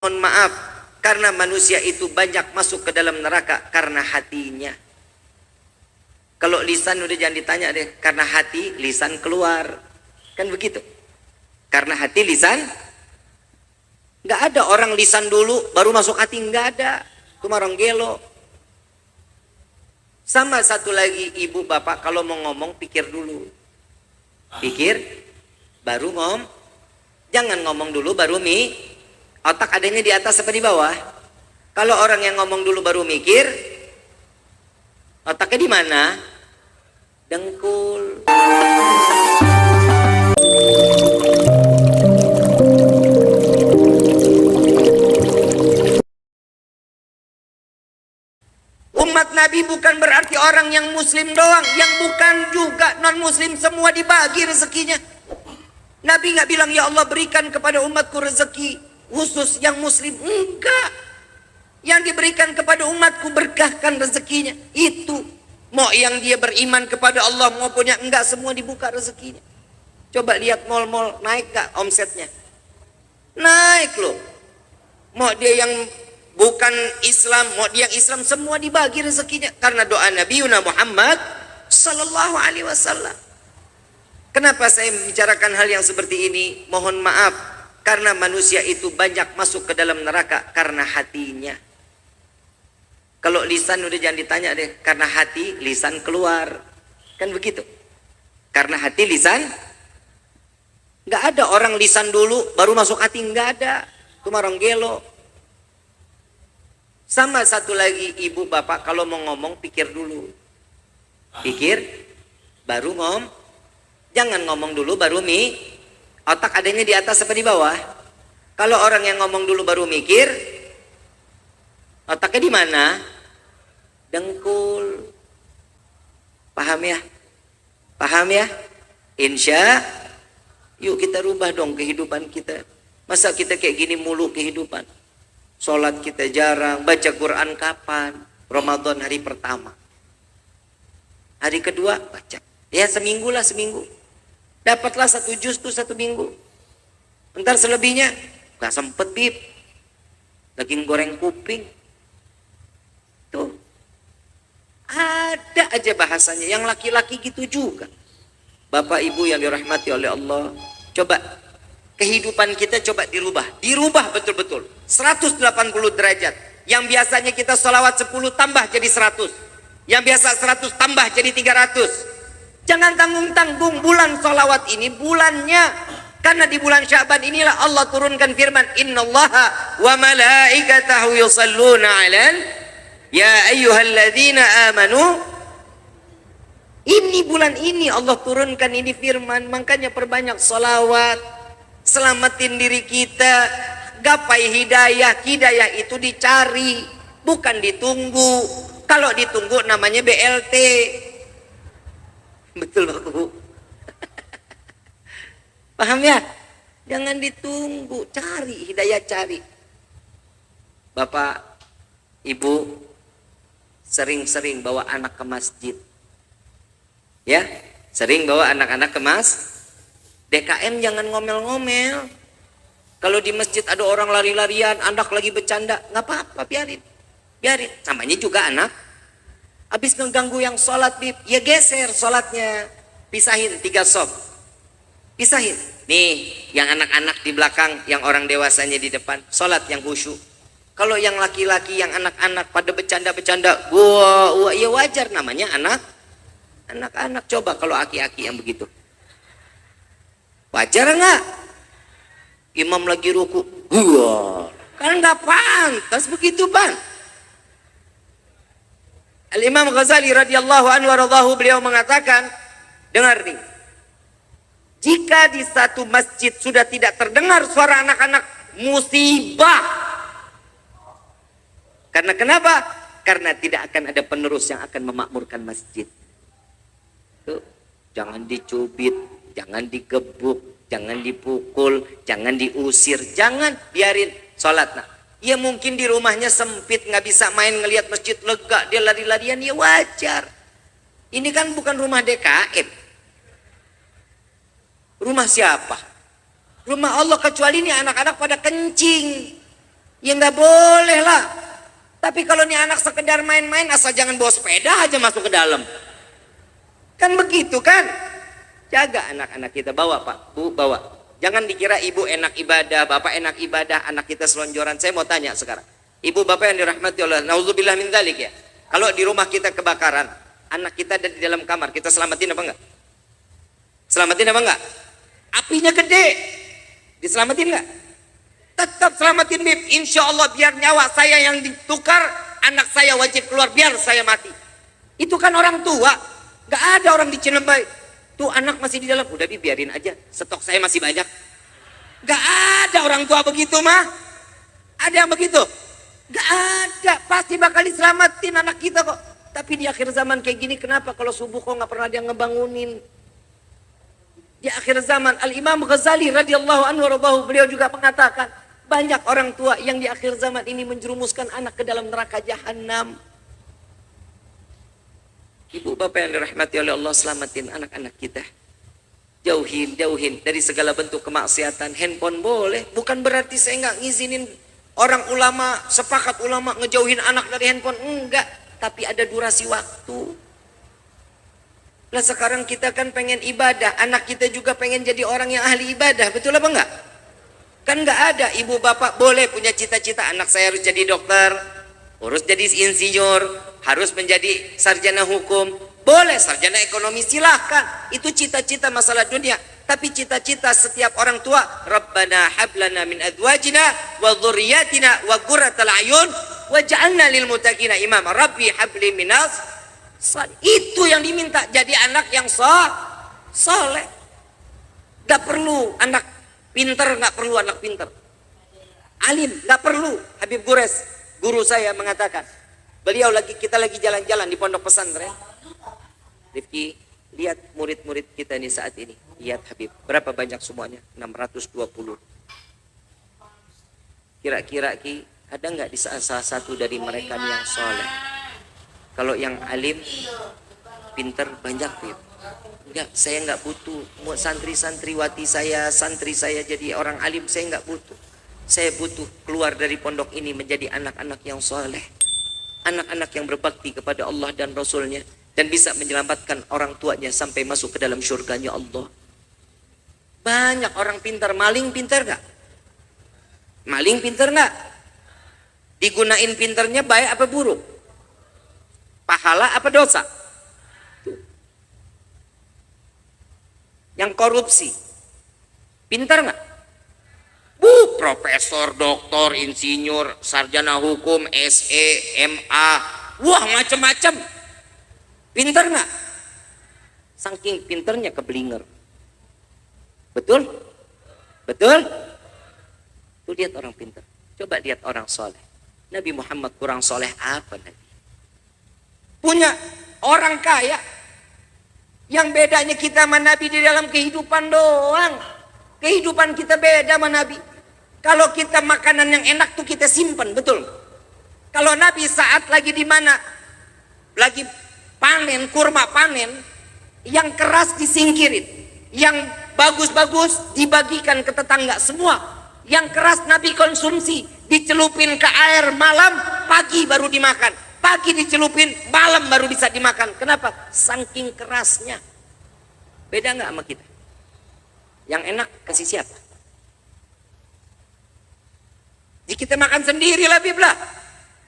Mohon maaf, karena manusia itu banyak masuk ke dalam neraka karena hatinya. Kalau lisan udah jangan ditanya deh, karena hati lisan keluar, kan begitu. Karena hati lisan, nggak ada orang lisan dulu baru masuk hati, nggak ada. Itu orang gelo. Sama satu lagi, ibu bapak kalau mau ngomong pikir dulu, pikir baru ngomong. Jangan ngomong dulu baru otak adanya di atas apa di bawah. Kalau orang yang ngomong dulu baru mikir, otaknya di mana? Dengkul. Umat Nabi bukan berarti orang yang muslim doang, yang bukan juga non muslim semua dibagi rezekinya. Nabi nggak bilang ya Allah berikan kepada umatku rezeki khusus yang muslim, enggak. Yang diberikan kepada umatku berkahkan rezekinya. Itu mau yang dia beriman kepada Allah maupun yang enggak, semua dibuka rezekinya. Coba lihat mal-mal, naik gak omsetnya? Naik loh. Mau dia yang bukan Islam, mau dia yang Islam, semua dibagi rezekinya karena doa Nabi Muhammad sallallahu alaihi wasallam. Kenapa saya membicarakan hal yang seperti ini? Mohon maaf, karena manusia itu banyak masuk ke dalam neraka karena hatinya. Kalau lisan udah jangan ditanya deh, karena hati lisan keluar, kan begitu. Karena hati lisan, nggak ada orang lisan dulu baru masuk hati, nggak ada. Itu orang gelo. Sama satu lagi, ibu bapak kalau mau ngomong pikir dulu, pikir baru ngomong. Jangan ngomong dulu baru otak adanya di atas apa di bawah. Kalau orang yang ngomong dulu baru mikir, otaknya di mana? Dengkul. Paham ya? Paham ya? Insya, yuk kita rubah dong kehidupan kita. Masa kita kayak gini mulu kehidupan? Sholat kita jarang, baca Quran kapan? Ramadan hari pertama. Hari kedua baca. Ya seminggu lah, seminggu. Dapatlah 1 juz tuh 1 minggu. Ntar selebihnya gak sempet bib, lagi goreng kuping. Tuh ada aja bahasanya. Yang laki-laki gitu juga. Bapak ibu yang dirahmati oleh Allah, coba kehidupan kita coba dirubah betul-betul 180 derajat. Yang biasanya kita sholawat 10 tambah jadi 100, yang biasa 100 tambah jadi 300. Jangan tanggung-tanggung bulan sholawat ini bulannya, karena di bulan Sya'ban inilah Allah turunkan firman, innallaha wa malaikatahu yusalluna 'alal ya ayyuhalladzina amanu. Ini bulan ini Allah turunkan ini firman, makanya perbanyak sholawat, selamatin diri kita, gapai hidayah. Hidayah itu dicari, bukan ditunggu. Kalau ditunggu namanya BLT. Betul Pak Bu? Paham ya? Jangan ditunggu, cari hidayah, cari. Bapak, Ibu sering-sering bawa anak ke masjid. Ya, sering bawa anak-anak ke DKM jangan ngomel-ngomel. Kalau di masjid ada orang lari-larian, anak lagi bercanda, nggak apa-apa, biarin. Biarin, namanya juga anak. Habis ngeganggu yang sholat, bib, ya geser sholatnya. Pisahin 3 sop. Pisahin. Nih, yang anak-anak di belakang, yang orang dewasanya di depan. Sholat yang khusyuk. Kalau yang laki-laki, yang anak-anak pada bercanda-bercanda, wah, ya wajar namanya anak-anak. Coba kalau aki-aki yang begitu. Wajar nggak? Imam lagi ruku, wah, kan nggak pantas begitu bang. Al-Imam Ghazali radhiyallahu anhu waradahu, beliau mengatakan, dengar nih, jika di satu masjid sudah tidak terdengar suara anak-anak, musibah. Karena kenapa? Karena tidak akan ada penerus yang akan memakmurkan masjid. Tuh, jangan dicubit, jangan digebuk, jangan dipukul, jangan diusir, jangan, biarin sholat. Nah, ya mungkin di rumahnya sempit, nggak bisa main ngelihat masjid lega, dia lari-larian, ya wajar. Ini kan bukan rumah DKM. Rumah siapa? Rumah Allah, kecuali ini anak-anak pada kencing. Ya nggak boleh lah. Tapi kalau nih anak sekedar main-main, asal jangan bawa sepeda aja masuk ke dalam. Kan begitu kan? Jaga anak-anak kita, bawa Pak, Bu, bawa. Jangan dikira ibu enak ibadah, bapak enak ibadah, anak kita selonjoran. Saya mau tanya sekarang. Ibu bapak yang dirahmati Allah, nauzubillah min dzalik ya. Kalau di rumah kita kebakaran, anak kita ada di dalam kamar, kita selamatin apa enggak? Selamatin apa enggak? Apinya gede. Diselamatin enggak? Tetap selamatin Bib. Insya Allah biar nyawa saya yang ditukar, anak saya wajib keluar biar saya mati. Itu kan orang tua. Gak ada orang di Cilembai. Tuh anak masih di dalam. Udah Bib, biarin aja. Stok saya masih banyak. Gak ada orang tua begitu mah. Ada yang begitu? Gak ada. Pasti bakal diselamatin anak kita kok. Tapi di akhir zaman kayak gini, kenapa kalau subuh kok gak pernah dia ngebangunin? Di akhir zaman, Al-Imam Ghazali radhiyallahu anhu beliau juga mengatakan, banyak orang tua yang di akhir zaman ini menjerumuskan anak ke dalam neraka jahanam. Ibu bapak yang dirahmati oleh Allah, selamatin anak-anak kita. Jauhin dari segala bentuk kemaksiatan. Handphone boleh, bukan berarti saya nggak ngizinin orang ulama, sepakat ulama ngejauhin anak dari handphone. Enggak, tapi ada durasi waktu. Lah sekarang kita kan pengen ibadah, anak kita juga pengen jadi orang yang ahli ibadah, betul apa enggak? Kan nggak ada. Ibu bapak boleh punya cita-cita, anak saya harus jadi dokter, harus jadi insinyur, harus menjadi sarjana hukum, boleh sarjana ekonomi, silahkan. Itu cita-cita masalah dunia. Tapi cita-cita setiap orang tua, Rabbana hablana min azwajina wa dzurriyyatina wa qurratal a'yun waj'alna lil muttaqina imama. Rabbi habli minas. Itu yang diminta, jadi anak yang soleh. Gak perlu anak pinter, gak perlu anak pinter. Alim, gak perlu. Habib Gures, guru saya mengatakan, kita lagi jalan-jalan di pondok pesantren. Rifki, lihat murid-murid kita nih saat ini. Lihat Habib, berapa banyak semuanya? 620. Kira-kira Ki, ada nggak di salah satu dari mereka nih yang soleh? Kalau yang alim, pinter, banyak Habib. Enggak, saya nggak butuh. Mau santri-santriwati saya, santri saya jadi orang alim, saya nggak butuh. Saya butuh keluar dari pondok ini menjadi anak-anak yang soleh. Anak-anak yang berbakti kepada Allah dan Rasulnya, dan bisa menyelamatkan orang tuanya sampai masuk ke dalam surganya Allah. Banyak orang pintar. Maling pintar gak? Maling pintar gak? Digunain pintarnya baik apa buruk? Pahala apa dosa? Yang korupsi pintar gak? Profesor, doktor, insinyur, sarjana hukum, SE, MA, wah macam-macam. Pintar nggak? Saking pinternya keblinger. Betul? Betul? Tuh lihat orang pintar. Coba lihat orang soleh. Nabi Muhammad kurang soleh apa Nabi? Punya orang kaya. Yang bedanya kita sama Nabi di dalam kehidupan doang. Kehidupan kita beda sama Nabi. Kalau kita makanan yang enak tuh kita simpan, betul? Kalau Nabi saat lagi di mana? Lagi panen, kurma panen, yang keras disingkirin, yang bagus-bagus dibagikan ke tetangga semua. Yang keras Nabi konsumsi, dicelupin ke air malam, pagi baru dimakan. Pagi dicelupin, malam baru bisa dimakan. Kenapa? Saking kerasnya. Beda nggak sama kita? Yang enak kasih siapa? Jadi kita makan sendiri lah Bib lah.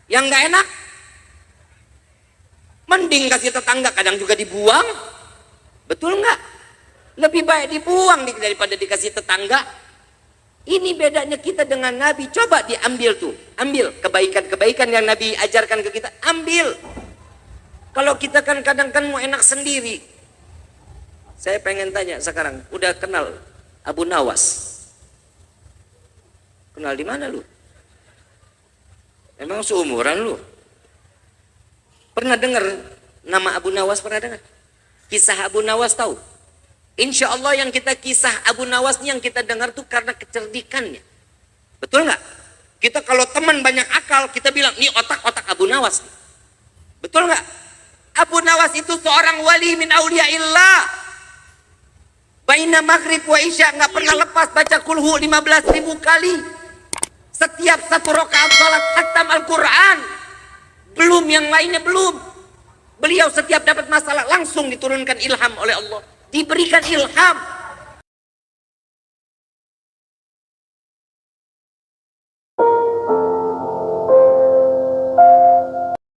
Yang nggak enak, mending kasih tetangga, kadang juga dibuang. Betul nggak? Lebih baik dibuang daripada dikasih tetangga. Ini bedanya kita dengan Nabi. Coba diambil tuh, ambil kebaikan-kebaikan yang Nabi ajarkan ke kita, ambil. Kalau kita kan kadang kan mau enak sendiri. Saya pengen tanya sekarang, udah kenal Abu Nawas? Kenal di mana lu? Emang seumuran lu? Pernah dengar nama Abu Nawas? Pernah dengar? Kisah Abu Nawas tahu? Insya Allah yang kita kisah Abu Nawas ini yang kita dengar tuh karena kecerdikannya. Betul nggak? Kita kalau teman banyak akal, kita bilang, ini otak-otak Abu Nawas. Betul nggak? Abu Nawas itu seorang wali min auliyaillah. Baina maghrib wa isya, nggak pernah lepas baca kulhu 15.000 kali. Setiap satu rakaat salat khatam Al-Quran. Belum yang lainnya belum. Beliau setiap dapat masalah langsung diturunkan ilham oleh Allah. Diberikan ilham.